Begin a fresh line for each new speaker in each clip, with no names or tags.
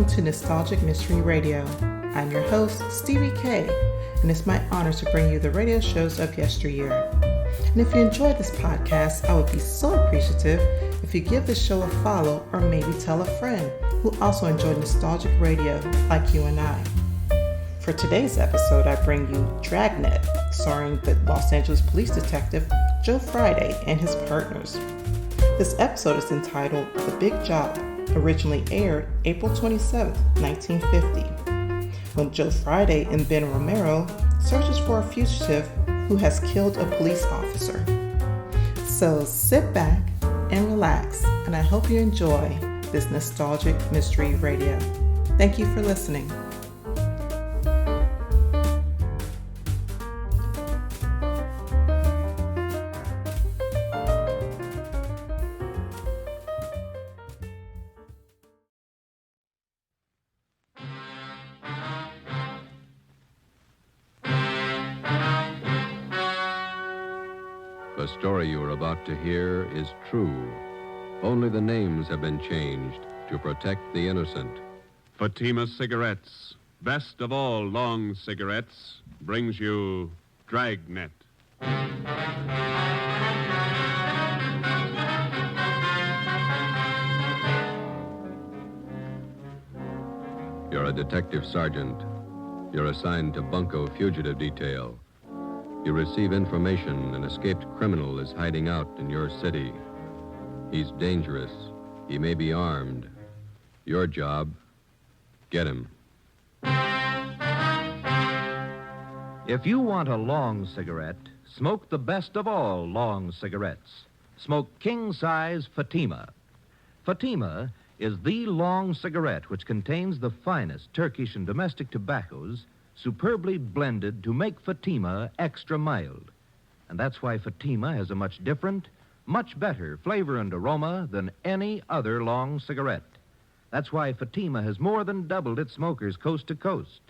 welcome to Nostalgic Mystery Radio. I'm your host, Stevie K, and it's my honor to bring you the radio shows of yesteryear. And if you enjoy this podcast, I would be so appreciative if you give the show a follow or maybe tell a friend who also enjoyed nostalgic radio like you and I. For today's episode, I bring you Dragnet, starring the Los Angeles police detective Joe Friday and his partners. This episode is entitled The Big Job, originally aired April 27, 1950, when Joe Friday and Ben Romero searches for a fugitive who has killed a police officer. So sit back and relax, and I hope you enjoy this nostalgic mystery radio. Thank you for listening.
The story you are about to hear is true. Only the names have been changed to protect the innocent.
Fatima Cigarettes, best of all long cigarettes, brings you Dragnet.
You're a detective sergeant. You're assigned to Bunko Fugitive Detail. You receive information an escaped criminal is hiding out in your city. He's dangerous. He may be armed. Your job, get him.
If you want a long cigarette, smoke the best of all long cigarettes. Smoke king-size Fatima. Fatima is the long cigarette which contains the finest Turkish and domestic tobaccos superbly blended to make Fatima extra mild. And that's why Fatima has a much different, much better flavor and aroma than any other long cigarette. That's why Fatima has more than doubled its smokers coast to coast.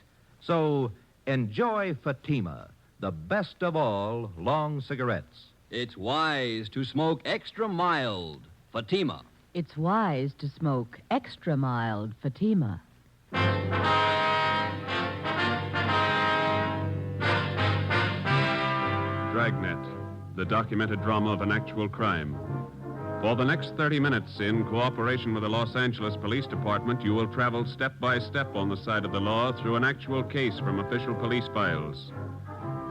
So enjoy Fatima, the best of all long cigarettes.
It's wise to smoke extra mild Fatima.
It's wise to smoke extra mild Fatima.
Dragnet, the documented drama of an actual crime. For the next 30 minutes, in cooperation with the Los Angeles Police Department, you will travel step by step on the side of the law through an actual case from official police files.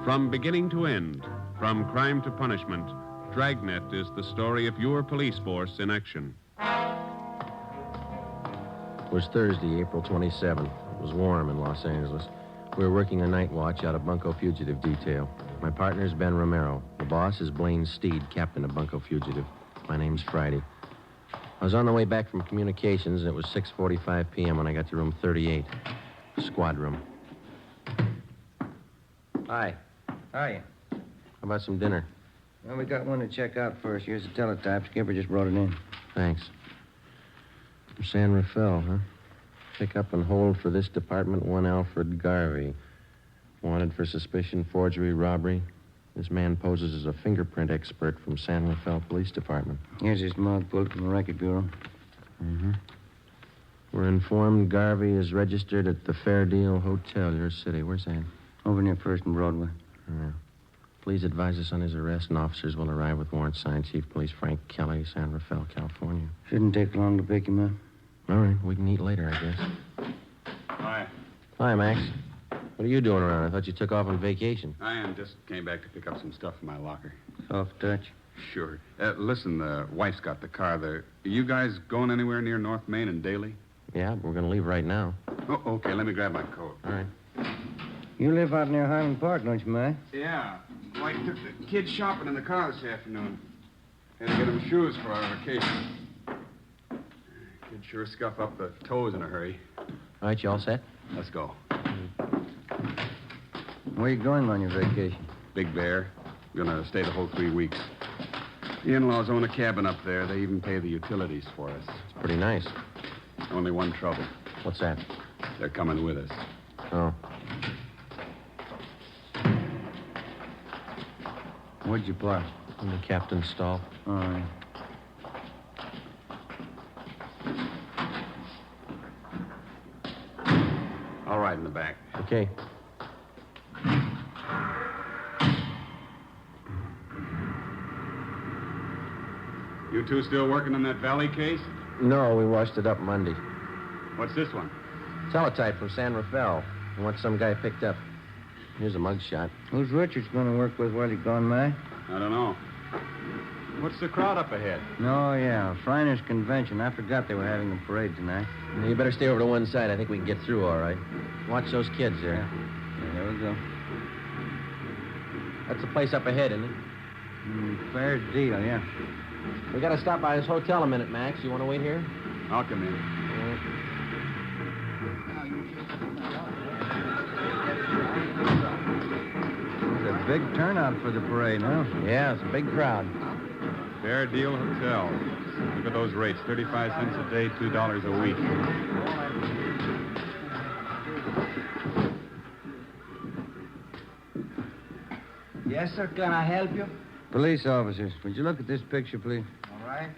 From beginning to end, from crime to punishment, Dragnet is the story of your police force in action.
It was Thursday, April 27th. It was warm in Los Angeles. We were working a night watch out of Bunko Fugitive Detail. My partner is Ben Romero. The boss is Blaine Steed, captain of Bunko Fugitive. My name's Friday. I was on the way back from communications, and it was 6:45 p.m. when I got to room 38, squad room.
Hi. How are you?
How about some dinner?
Well, we got one to check out first. Here's the teletype. Skipper just brought it in.
Thanks. From San Rafael, huh? Pick up and hold for this department one Alfred Garvey. Wanted for suspicion, forgery, robbery. This man poses as a fingerprint expert from San Rafael Police Department.
Here's his mug pulled from the Record Bureau.
Mm-hmm. We're informed Garvey is registered at the Fair Deal Hotel, your city. Where's that?
Over near First and Broadway.
Yeah. Please advise us on his arrest, and officers will arrive with warrant signed. Chief Police Frank Kelly, San Rafael, California.
Shouldn't take long to pick him up.
All right, we can eat later, I guess.
Hi.
Hi, Max. What are you doing around? I thought you took off on vacation.
I am. Just came back to pick up some stuff from my locker.
Soft touch.
Sure. Listen, the wife's got the car there. Are you guys going anywhere near North Main and Daly?
Yeah, we're going to leave right now.
Oh, okay. Let me grab my coat.
All right.
You live out near Highland Park, don't you, Max?
Yeah. Well, I took the kids shopping in the car this afternoon. Had to get them shoes for our vacation. Kids sure scuff up the toes in a hurry.
All right, you all set?
Let's go.
Where are you going on your vacation?
Big Bear. Gonna stay the whole 3 weeks. The in-laws own a cabin up there. They even pay the utilities for us.
It's pretty nice.
Only one trouble.
What's that?
They're coming with us.
Oh.
Where'd you park?
In the captain's stall.
All right.
All right, in the back.
Okay.
You two still working on that Valley case?
No, we washed it up Monday.
What's this one?
Teletype from San Rafael. I want some guy picked up. Here's a mugshot.
Who's Richards going to work with while he's gone, May?
I don't know. What's the crowd up ahead?
Oh, yeah. Shriners Convention. I forgot they were having a parade tonight.
You better stay over to one side. I think we can get through all right. Watch those kids there.
Yeah, there we go.
That's the place up ahead, isn't it?
Fair deal, yeah.
We got to stop by this hotel a minute, Max. You want to wait here?
I'll come in.
It's a big turnout for the parade, huh?
Yeah, it's a big crowd.
Fair Deal Hotel. Look at those rates. 35 cents a day, $2 a week.
Yes, sir. Can I help you? Police officers, would you look at this picture, please?
All right.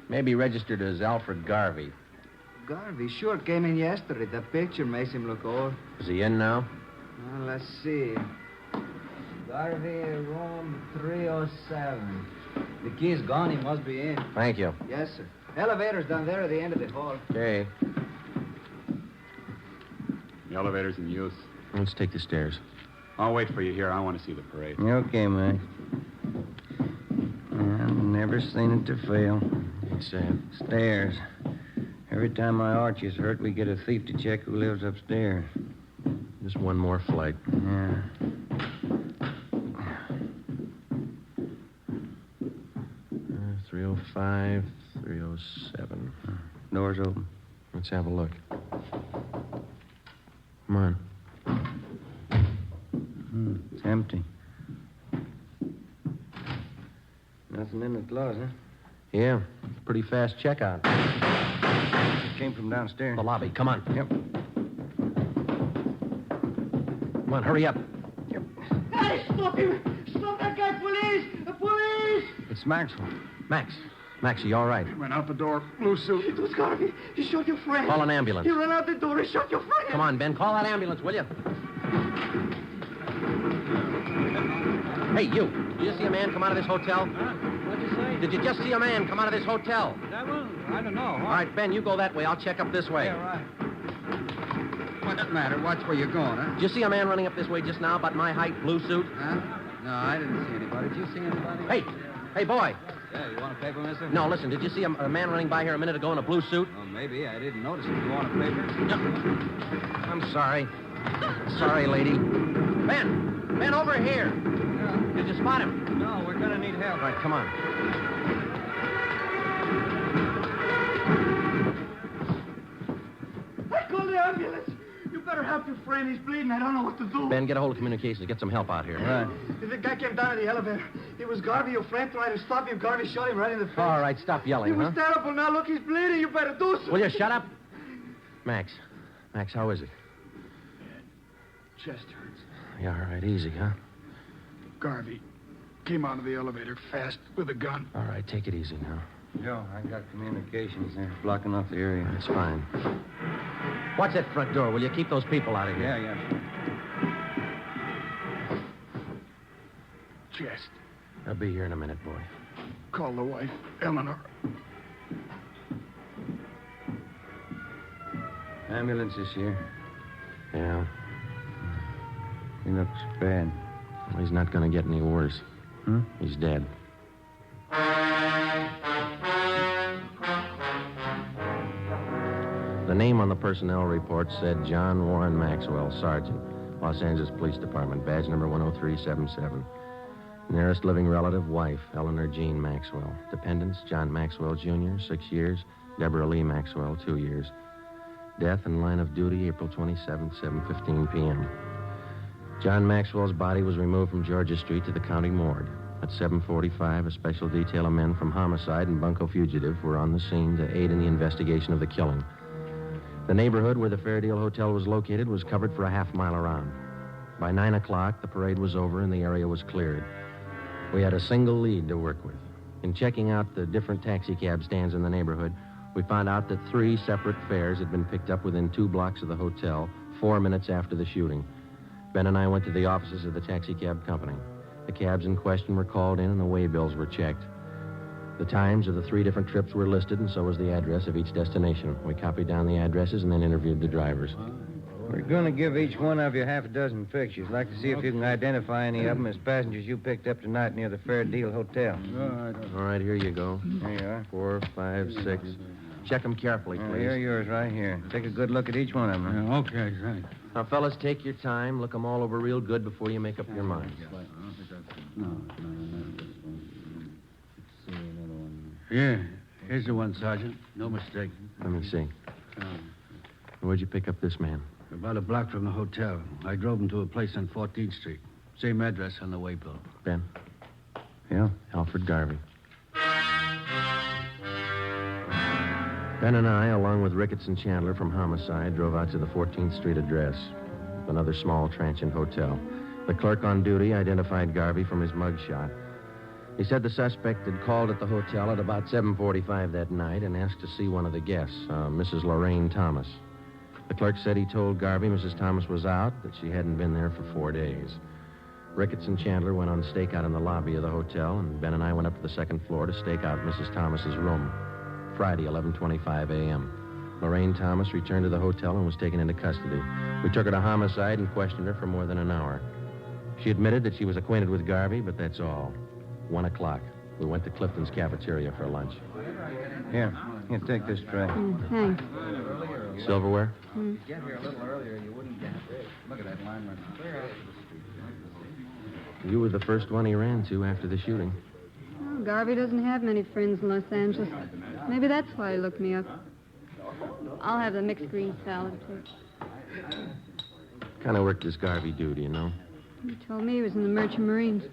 Maybe registered as Alfred Garvey.
Garvey sure came in yesterday. The picture makes him look old.
Is he in now?
Well, let's see. Garvey, room 307. The key's gone. He must be in.
Thank you.
Yes, sir. Elevator's down there at the end of the hall.
Okay.
The elevator's in use.
Let's take the stairs.
I'll wait for you here. I want to see the parade.
Okay, Max. I've never seen it to fail.
It's,
Stairs. Every time my arch is hurt, we get a thief to check who lives upstairs.
just one more flight.
Yeah.
305, 307.
Door's open.
Let's have a look. Come on.
It's empty. Nothing in the closet.
Yeah, pretty fast checkout.
It came from downstairs.
The lobby. Come on.
Yep.
Come on, hurry up.
Hey, stop him! Stop that guy, police! The police!
It's Maxwell.
Max, are you all right?
He went out the door, blue suit.
It was Garvey. He shot your friend.
Call an ambulance.
He ran out the door. He shot your friend.
Come on, Ben. Call that ambulance, will you? Hey, you. Did you see a man come out of this hotel?
Huh? What'd you say?
Did you just see a man come out of this hotel?
That one? I don't know.
All right, Ben, you go that way. I'll check up this way.
Yeah, right.
What's the matter? Watch where you're going, huh?
Did you see a man running up this way just now, about my height, blue suit?
Huh? No, I didn't see anybody. Did you see anybody?
Hey, boy.
Yeah, you want a paper, mister?
No, listen, did you see a man running by here a minute ago in a blue suit?
Oh, maybe. I didn't notice him. You want a paper?
I'm sorry. Sorry, lady. Ben, over here.
Yeah.
Did you spot him?
No, we're gonna need help.
All right, come on.
I called the ambulance. You better help your friend. He's bleeding. I don't know what to do.
Ben, get a hold of communications. Get some help out here.
Right.
The guy came down in the elevator. It was Garvey. Your friend tried to stop him. Garvey shot him right in the face.
All right, stop
He
yelling,
was
huh?
terrible. Now, look, he's bleeding. You better do something.
Will you shut up? Max, how is it?
Chest hurts.
Yeah, all right, easy, huh?
Garvey came out of the elevator fast with a gun.
All right, take it easy now.
Joe, I got communications there, blocking off the area.
It's fine. Watch that front door, will you? Keep those people out of here.
Yeah.
Chest.
I'll be here in a minute, boy.
Call the wife, Eleanor.
Ambulance is here.
Yeah,
He looks bad.
well, he's not going to get any worse. He's dead. The name on the personnel report said John Warren Maxwell, Sergeant, Los Angeles Police Department, badge number 10377. Nearest living relative, wife, Eleanor Jean Maxwell. Dependents, John Maxwell, Jr., 6 years. Deborah Lee Maxwell, 2 years. Death in line of duty, April 27th, 7:15 p.m. John Maxwell's body was removed from Georgia Street to the county morgue. At 7:45, a special detail of men from homicide and bunco fugitive were on the scene to aid in the investigation of the killing. The neighborhood where the Fairdale Hotel was located was covered for a half mile around. By 9 o'clock, the parade was over and the area was cleared. We had a single lead to work with. In checking out the different taxicab stands in the neighborhood, we found out that 3 separate fares had been picked up within 2 blocks of the hotel, 4 minutes after the shooting. Ben and I went to the offices of the taxicab company. The cabs in question were called in and the waybills were checked. The times of the 3 different trips were listed, and so was the address of each destination. We copied down the addresses and then interviewed the drivers.
We're going to give each one of you half a dozen pictures. Like to see if you can identify any of them as passengers you picked up tonight near the Fair Deal Hotel.
All right, here you go.
There you are.
4, 5, 6. Check them carefully, please.
Here are yours right here. Take a good look at each one of them.
Okay, thanks.
Now, fellas, take your time. Look them all over real good before you make up your minds.
Yeah, here's the one, Sergeant. No mistake.
Let me see. Where'd you pick up this man?
About a block from the hotel. I drove him to a place on 14th Street. Same address on the waybill.
Ben?
Yeah?
Alfred Garvey. Ben and I, along with Ricketts and Chandler from Homicide, drove out to the 14th Street address, another small transient hotel. The clerk on duty identified Garvey from his mugshot. He said the suspect had called at the hotel at about 7:45 that night and asked to see one of the guests, Mrs. Lorraine Thomas. The clerk said he told Garvey Mrs. Thomas was out, that she hadn't been there for 4 days. Ricketts and Chandler went on stakeout in the lobby of the hotel, and Ben and I went up to the second floor to stake out Mrs. Thomas's room. Friday, 11:25 a.m. Lorraine Thomas returned to the hotel and was taken into custody. We took her to Homicide and questioned her for more than an hour. She admitted that she was acquainted with Garvey, but that's all. 1 o'clock. We went to Clifton's cafeteria for lunch.
Here, take this tray.
Thanks.
Silverware?
Get here a little earlier, you wouldn't get this. Look at that line running clear out to the street.
You were the first one he ran to after the shooting.
Oh, Garvey doesn't have many friends in Los Angeles. Maybe that's why he looked me up. I'll have the mixed green salad, please.
What kind of work does Garvey do, do you know?
He told me he was in the Merchant Marines.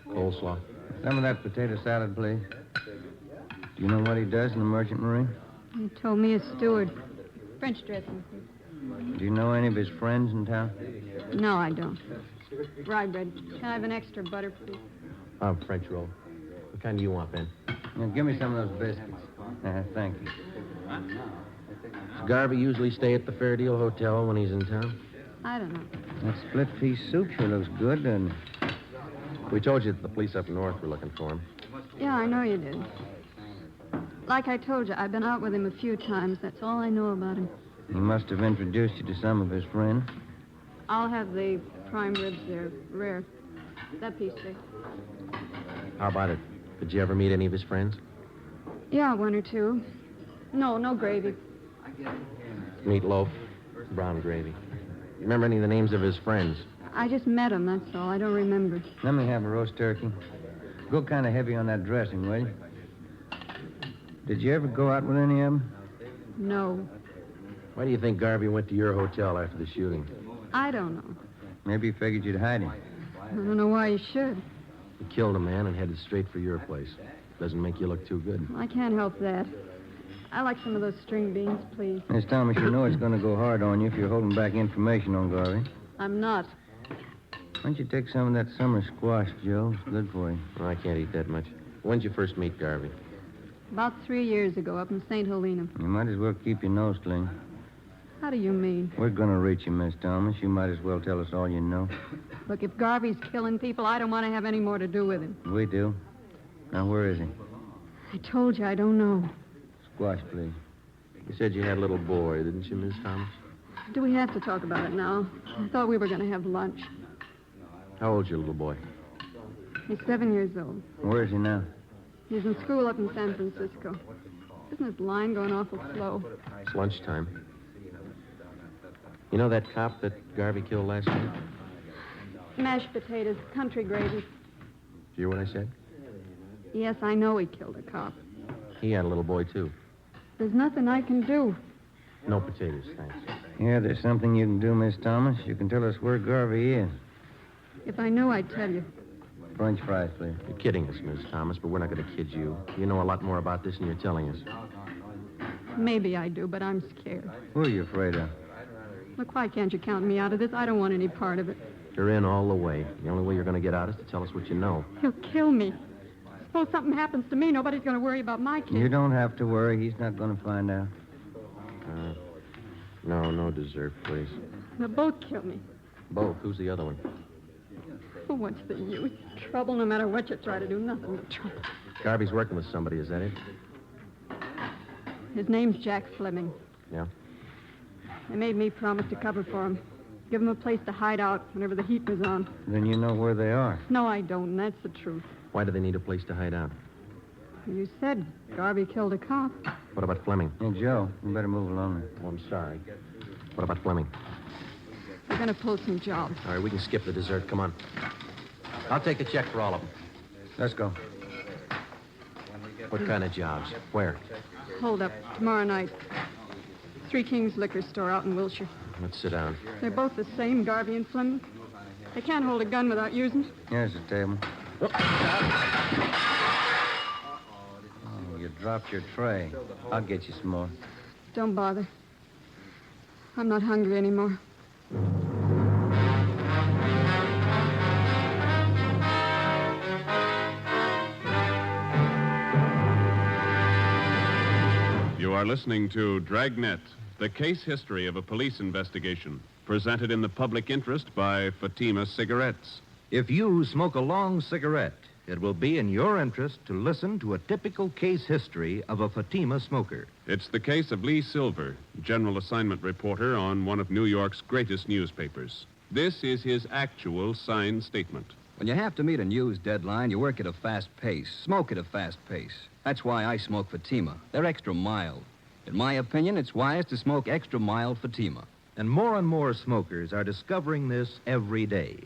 Coleslaw.
Some of that potato salad, please. Do you know what he does in the Merchant Marine?
He told me he's steward. French dressing, please.
Do you know any of his friends in town?
No, I don't. Rye bread. Can I have an extra butter, please?
French roll. What kind do you want, Ben?
Now, give me some of those biscuits. Thank you.
Does Garvey usually stay at the Fair Deal Hotel when he's in town?
I don't know.
That split pea soup sure looks good, doesn't it?
We told you that the police up north were looking for him.
Yeah, I know you did. Like I told you, I've been out with him a few times. That's all I know about him.
He must have introduced you to some of his friends.
I'll have the prime ribs there. Rare. That piece there.
How about it? Did you ever meet any of his friends?
Yeah, 1 or 2. No gravy.
Meatloaf, brown gravy. You remember any of the names of his friends?
I just met him, that's all. I don't remember.
Let me have a roast turkey. Go kind of heavy on that dressing, will you? Did you ever go out with any of them?
No.
Why do you think Garvey went to your hotel after the shooting?
I don't know.
Maybe he figured you'd hide him.
I don't know why he should.
He killed a man and headed straight for your place. Doesn't make you look too good.
I can't help that. I like some of those string beans, please.
Miss Thomas, you know it's going to go hard on you if you're holding back information on Garvey.
I'm not.
Why don't you take some of that summer squash, Joe? It's good for you.
Well, I can't eat that much. When'd you first meet Garvey?
About 3 years ago, up in St. Helena.
You might as well keep your nose clean.
How do you mean?
We're going to reach you, Miss Thomas. You might as well tell us all you know.
Look, if Garvey's killing people, I don't want to have any more to do with him.
We do. Now, where is he?
I told you I don't know.
Squash, please.
You said you had a little boy, didn't you, Miss Thomas?
Do we have to talk about it now? I thought we were going to have lunch.
How old's your little boy?
He's 7 years old.
Where is he now?
He's in school up in San Francisco. Isn't his line going awful slow?
It's lunchtime. You know that cop that Garvey killed last night?
Mashed potatoes, country gravy.
Did you hear what I said?
Yes, I know he killed a cop.
He had a little boy, too.
There's nothing I can do.
No potatoes, thanks.
Yeah, there's something you can do, Miss Thomas. You can tell us where Garvey is.
If I knew, I'd tell you.
French fries, please.
You're kidding us, Miss Thomas, but we're not going to kid you. You know a lot more about this than you're telling us.
Maybe I do, but I'm scared.
Who are you afraid of?
Look, why can't you count me out of this? I don't want any part of it.
You're in all the way. The only way you're going to get out is to tell us what you know.
He'll kill me. Suppose something happens to me, nobody's going to worry about my kid.
You don't have to worry. He's not going to find out.
No dessert, please.
They'll both kill me.
Both. Who's the other one?
Oh, what's the use? Trouble, no matter what you try to do, nothing but trouble.
Garvey's working with somebody, is that it?
His name's Jack Fleming.
Yeah?
They made me promise to cover for him. Give him a place to hide out whenever the heat was on.
Then you know where they are.
No, I don't, and that's the truth.
Why do they need a place to hide out?
You said Garvey killed a cop.
What about Fleming?
Hey, Joe, you better move along there.
Oh, I'm sorry. What about Fleming?
They're going to pull some jobs.
All right, we can skip the dessert. Come on. I'll take a check for all of them.
Let's go.
What kind of jobs? Where?
Hold up. Tomorrow night. Three Kings Liquor Store out in Wilshire.
Let's sit down.
They're both the same, Garvey and Fleming. They can't hold a gun without using it.
Here's the table. Oh, you dropped your tray. I'll get you some more.
Don't bother. I'm not hungry anymore.
You are listening to Dragnet, the case history of a police investigation, presented in the public interest by Fatima Cigarettes.
If you smoke a long cigarette, it will be in your interest to listen to a typical case history of a Fatima smoker.
It's the case of Lee Silver, general assignment reporter on one of New York's greatest newspapers. This is his actual signed statement.
When you have to meet a news deadline, you work at a fast pace, smoke at a fast pace. That's why I smoke Fatima. They're extra mild. In my opinion, it's wise to smoke extra mild Fatima.
And more smokers are discovering this every day.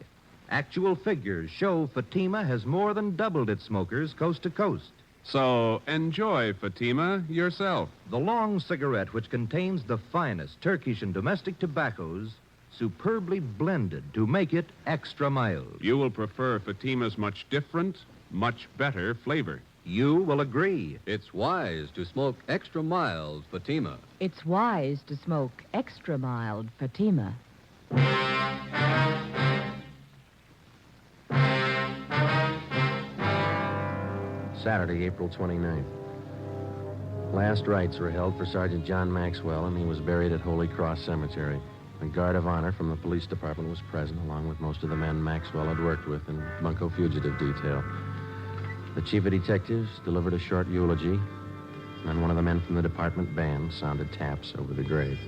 Actual figures show Fatima has more than doubled its smokers coast to coast.
So enjoy Fatima yourself.
The long cigarette, which contains the finest Turkish and domestic tobaccos, superbly blended to make it extra mild.
You will prefer Fatima's much different, much better flavor.
You will agree.
It's wise to smoke extra mild Fatima.
It's wise to smoke extra mild Fatima.
Saturday, April 29th. Last rites were held for Sergeant John Maxwell, and he was buried at Holy Cross Cemetery. A guard of honor from the police department was present, along with most of the men Maxwell had worked with in Bunko Fugitive Detail. The chief of detectives delivered a short eulogy, and then one of the men from the department band sounded taps over the grave.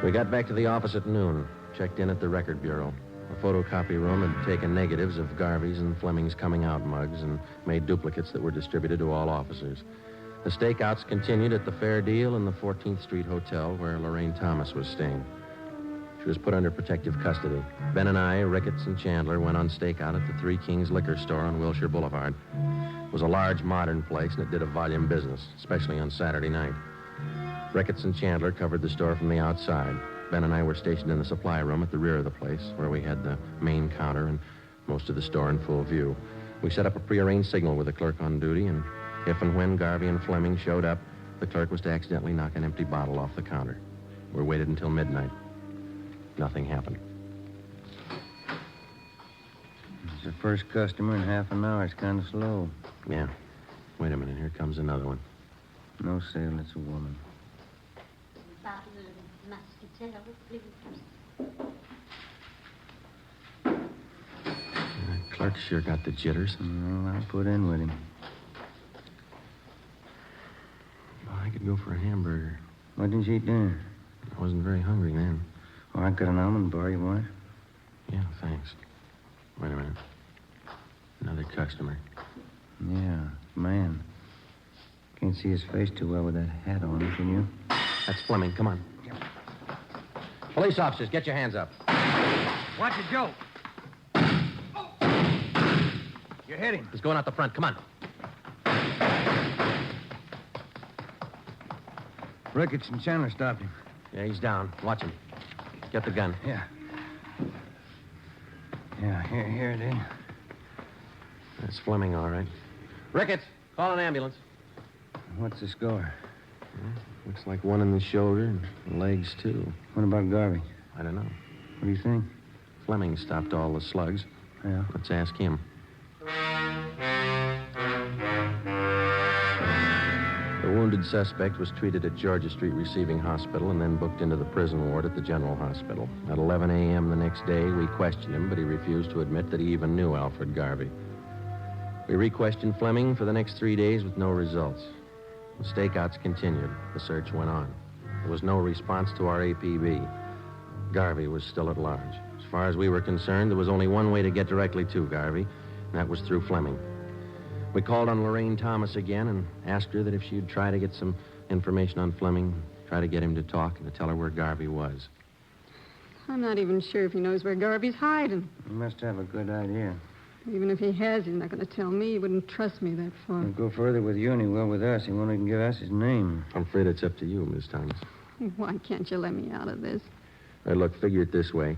We got back to the office at noon, checked in at the record bureau. The photocopy room had taken negatives of Garvey's and Fleming's coming out mugs and made duplicates that were distributed to all officers. The stakeouts continued at the Fair Deal in the 14th Street Hotel where Lorraine Thomas was staying. She was put under protective custody. Ben and I, Ricketts and Chandler, went on stakeout at the Three Kings Liquor Store on Wilshire Boulevard. It was a large, modern place, and it did a volume business, especially on Saturday night. Ricketts and Chandler covered the store from the outside. Ben and I were stationed in the supply room at the rear of the place, where we had the main counter and most of the store in full view. We set up a prearranged signal with the clerk on duty, and if and when Garvey and Fleming showed up, the clerk was to accidentally knock an empty bottle off the counter. We waited until midnight. Nothing happened.
It's the first customer in half an hour. It's kind of slow.
Yeah. Wait a minute. Here comes another one.
No sale. It's a woman.
Bottle of muscatel, please.
The clerk sure got the jitters.
Well, I'll put in with him.
Well, I could go for a hamburger.
Why didn't you eat dinner?
I wasn't very hungry then.
Oh, I got an almond bar. You want it?
Yeah, thanks. Wait a minute. Another customer.
Yeah, man. Can't see his face too well with that hat on, can you?
That's Fleming. Come on. Police officers, get your hands up.
Watch it, Joe. You're hitting.
He's going out the front. Come on.
Ricketts and Chandler stopped him.
Yeah, he's down. Watch him. Get the gun.
Yeah. Yeah, here it is.
That's Fleming, all right. Ricketts, call an ambulance.
What's the score?
Well, looks like one in the shoulder and legs, too.
What about Garvey?
I don't know.
What do you think?
Fleming stopped all the slugs.
Yeah.
Let's ask him.
The wound
wounded suspect was treated at Georgia Street Receiving Hospital and then booked into the prison ward at the General Hospital. At 11 a.m. the next day, we questioned him, but he refused to admit that he even knew Alfred Garvey. We re-questioned Fleming for the next 3 days with no results. The stakeouts continued. The search went on. There was no response to our APB. Garvey was still at large. As far as we were concerned, there was only one way to get directly to Garvey, and that was through Fleming. We called on Lorraine Thomas again and asked her that if she'd try to get some information on Fleming, try to get him to talk and to tell her where Garvey was.
I'm not even sure if he knows where Garvey's hiding.
You must have a good idea.
Even if he has, he's not going to tell me. He wouldn't trust me that far.
He'll go further with you than he will with us. He won't even give us his name.
I'm afraid it's up to you, Miss Thomas.
Why can't you let me out of this?
Hey, look, figure it this way.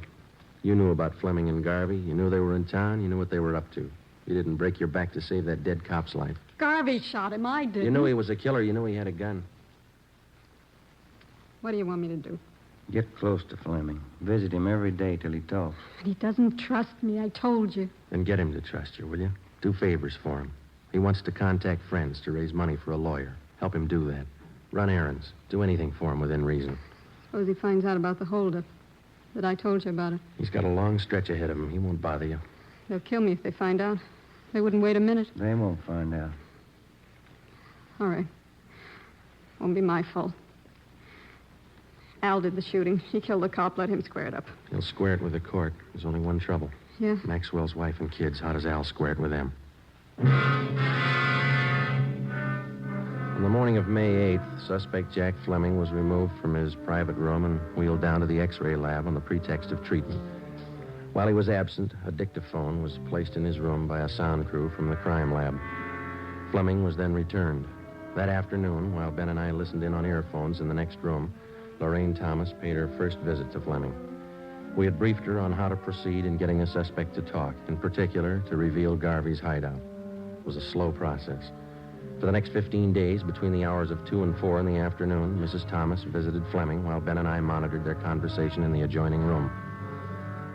You knew about Fleming and Garvey. You knew they were in town. You knew what they were up to. You didn't break your back to save that dead cop's life.
Garvey shot him. I didn't.
You knew he was a killer. You knew he had a gun.
What do you want me to do?
Get close to Fleming. Visit him every day till he talks.
But he doesn't trust me. I told you.
Then get him to trust you, will you? Do favors for him. He wants to contact friends to raise money for a lawyer. Help him do that. Run errands. Do anything for him within reason.
Suppose he finds out about the holdup. That I told you about it.
He's got a long stretch ahead of him. He won't bother you.
They'll kill me if they find out. They wouldn't wait a minute.
They won't find out.
All right. Won't be my fault. Al did the shooting. He killed the cop. Let him square it up.
He'll square it with the court. There's only one trouble.
Yeah?
Maxwell's wife and kids. How does Al square it with them? On the morning of May 8th, suspect Jack Fleming was removed from his private room and wheeled down to the X-ray lab on the pretext of treatment. While he was absent, a dictaphone was placed in his room by a sound crew from the crime lab. Fleming was then returned. That afternoon, while Ben and I listened in on earphones in the next room, Lorraine Thomas paid her first visit to Fleming. We had briefed her on how to proceed in getting the suspect to talk, in particular, to reveal Garvey's hideout. It was a slow process. For the next 15 days, between the hours of 2 and 4 in the afternoon, Mrs. Thomas visited Fleming while Ben and I monitored their conversation in the adjoining room.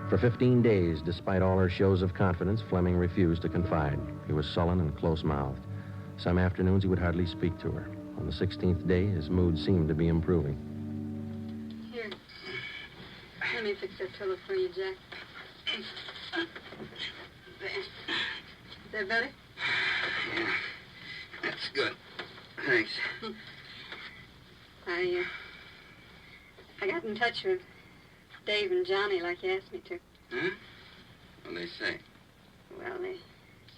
For 15 days, despite all her shows of confidence, Fleming refused to confide. He was sullen and close-mouthed. Some afternoons, he would hardly speak to her. On the 16th day, his mood seemed to be improving.
Here. Let me fix that pillow for you, Jack. There. Is that better?
Yeah. That's good. Thanks.
I got in touch with Dave and Johnny like you asked me to.
Huh? What'd they say?
Well, they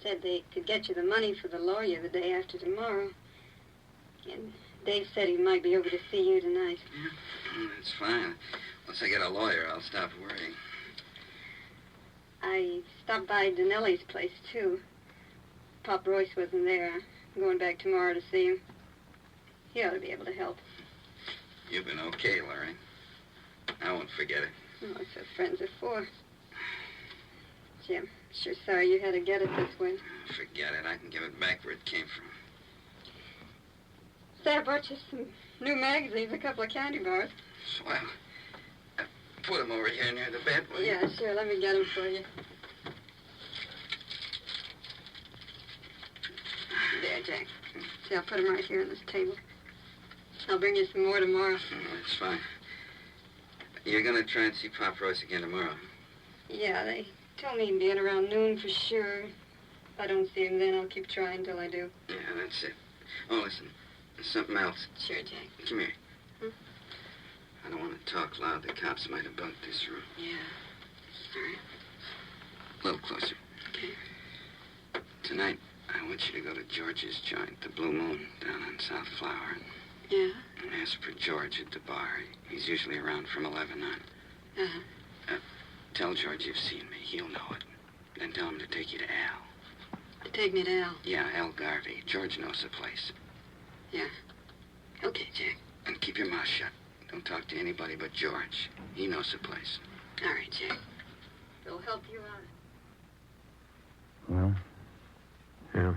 said they could get you the money for the lawyer the day after tomorrow. And Dave said he might be over to see you tonight.
Yeah, that's fine. Once I get a lawyer, I'll stop worrying.
I stopped by Danelli's place, too. Pop Royce wasn't there. I'm going back tomorrow to see him. He ought to be able to help.
You've been okay, Larry. I won't forget it.
Oh, that's what friends are for. Gee, I'm sure sorry you had to get it this way.
Forget it. I can give it back where it came from.
Say, I brought you some new magazines, a couple of candy bars.
Swell. Put them over here near the bed, will you?
Yeah, sure. Let me get them for you. There, Jack. See, I'll put them right here on this table. I'll bring you some more tomorrow.
Oh, that's fine. You're going to try and see Pop Royce again tomorrow?
Yeah, they told me he'd be in around noon for sure. If I don't see him then, I'll keep trying till I do.
Yeah, that's it. Oh, listen. There's something else.
Sure, Jack.
Come here.
Hmm?
I don't want to talk loud. The cops might have bunked this room.
Yeah. All right.
A little closer.
Okay.
Tonight, I want you to go to George's joint, the Blue Moon, down on South Flower.
Yeah?
And ask for George at the bar. He's usually around from 11 on.
Uh-huh.
Tell George you've seen me. He'll know it. Then tell him to take you to Al.
To take me to Al?
Yeah, Al Garvey. George knows the place.
Yeah. Okay, Jack.
And keep your mouth shut. Don't talk to anybody but George. He knows the place.
All right, Jack. It'll help you out.
Well?
Yeah.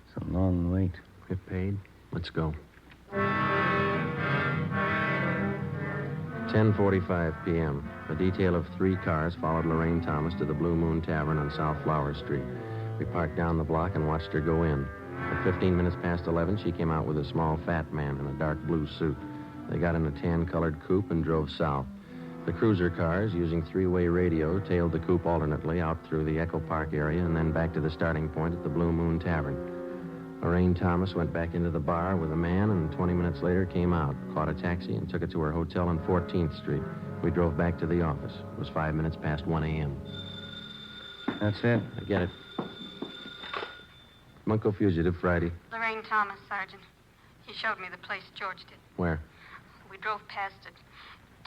It's a long wait.
Get paid. Let's go. 10:45 p.m. A detail of 3 cars followed Lorraine Thomas to the Blue Moon Tavern on South Flower Street. We parked down the block and watched her go in. At 15 minutes past 11, she came out with a small, fat man in a dark blue suit. They got in a tan-colored coupe and drove south. The cruiser cars, using three-way radio, tailed the coupe alternately out through the Echo Park area and then back to the starting point at the Blue Moon Tavern. Lorraine Thomas went back into the bar with a man and 20 minutes later came out, caught a taxi, and took it to her hotel on 14th Street. We drove back to the office. It was 5 minutes past 1 a.m.
That's it?
I get it. Bunko Fugitive, Friday.
Lorraine Thomas, Sergeant. He showed me the place George did.
Where?
We drove past it.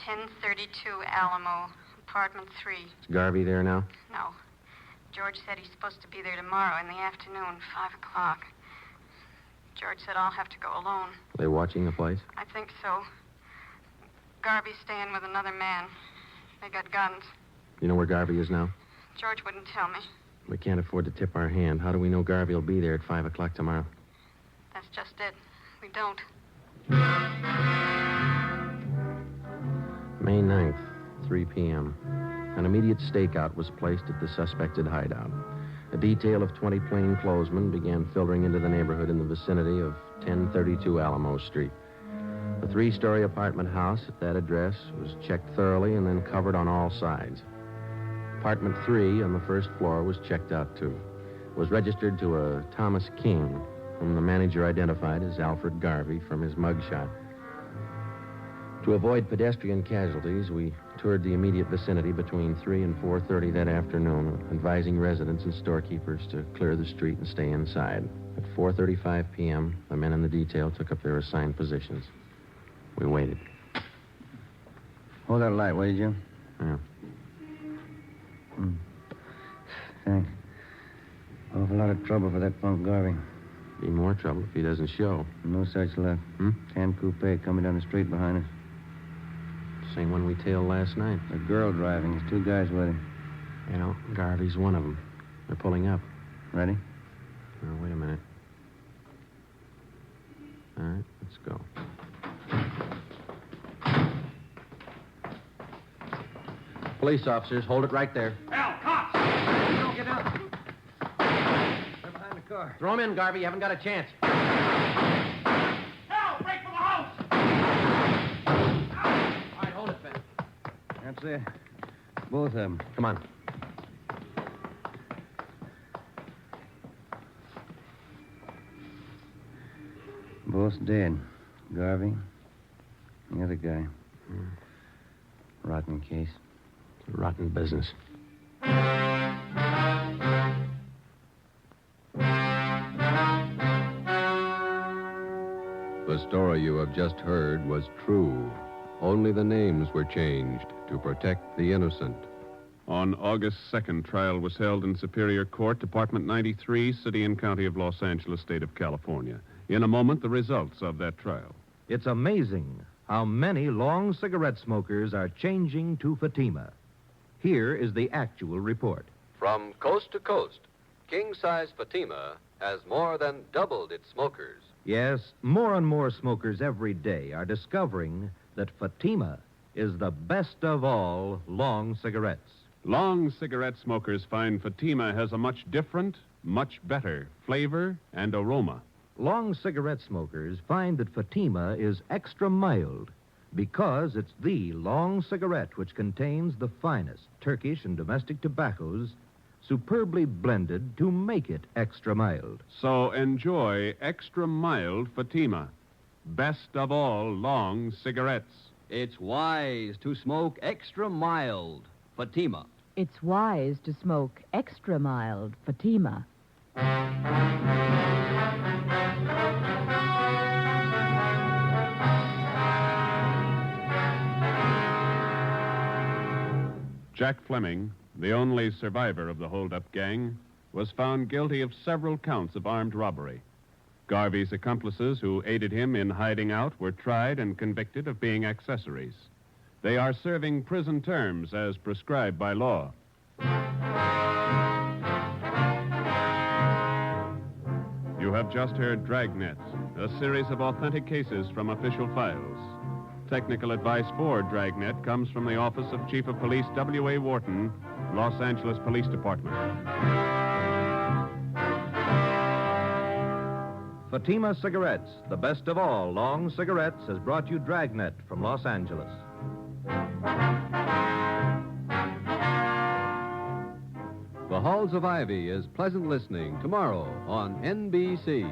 1032 Alamo, apartment 3.
Is Garvey there now?
No. George said he's supposed to be there tomorrow in the afternoon, 5 o'clock. George said I'll have to go alone.
Are they watching the place?
I think so. Garvey's staying with another man. They got guns.
You know where Garvey is now?
George wouldn't tell me.
We can't afford to tip our hand. How do we know Garvey will be there at 5 o'clock tomorrow?
That's just it. We don't.
May 9th, 3 p.m. An immediate stakeout was placed at the suspected hideout. A detail of 20 plainclothesmen began filtering into the neighborhood in the vicinity of 1032 Alamo Street. The three-story apartment house at that address was checked thoroughly and then covered on all sides. Apartment 3 on the first floor was checked out, too. It was registered to a Thomas King, whom the manager identified as Alfred Garvey from his mugshot. To avoid pedestrian casualties, we toured the immediate vicinity between 3 and 4:30 that afternoon, advising residents and storekeepers to clear the street and stay inside. At 4:35 p.m., the men in the detail took up their assigned positions. We waited.
Hold that light, will you, Jim?
Yeah.
Thanks. Awful lot of trouble for that punk Garvey.
Be more trouble if he doesn't show.
No such luck. Tan coupe coming down the street behind us.
Same one we tailed last night.
A girl driving. There's 2 guys with her.
You know, Garvey's one of them. They're pulling up.
Ready?
Oh, wait a minute. All right, let's go. Police officers, hold it right there.
Al, cops!
Don't get out. They're behind the car.
Throw him in, Garvey. You haven't got a chance.
Al, break for the house!
All right, hold it, Ben.
That's it. Both of them.
Come on.
Both dead. Garvey, the other guy. Rotten case.
Rotten business.
The story you have just heard was true. Only the names were changed to protect the innocent.
On August 2nd, trial was held in Superior Court, Department 93, City and County of Los Angeles, State of California. In a moment, the results of that trial.
It's amazing how many long cigarette smokers are changing to Fatima. Here is the actual report.
From coast to coast, king-size Fatima has more than doubled its smokers.
Yes, more and more smokers every day are discovering that Fatima is the best of all long cigarettes.
Long cigarette smokers find Fatima has a much different, much better flavor and aroma.
Long cigarette smokers find that Fatima is extra mild because it's the long cigarette which contains the finest Turkish and domestic tobaccos superbly blended to make it extra mild.
So enjoy extra mild Fatima. Best of all long cigarettes.
It's wise to smoke extra mild Fatima.
It's wise to smoke extra mild Fatima.
Jack Fleming, the only survivor of the hold-up gang, was found guilty of several counts of armed robbery. Garvey's accomplices who aided him in hiding out were tried and convicted of being accessories. They are serving prison terms as prescribed by law. You have just heard Dragnet, a series of authentic cases from official files. Technical advice for Dragnet comes from the Office of Chief of Police W.A. Wharton, Los Angeles Police Department.
Fatima Cigarettes, the best of all long cigarettes, has brought you Dragnet from Los Angeles.
The Halls of Ivy is pleasant listening tomorrow on NBC.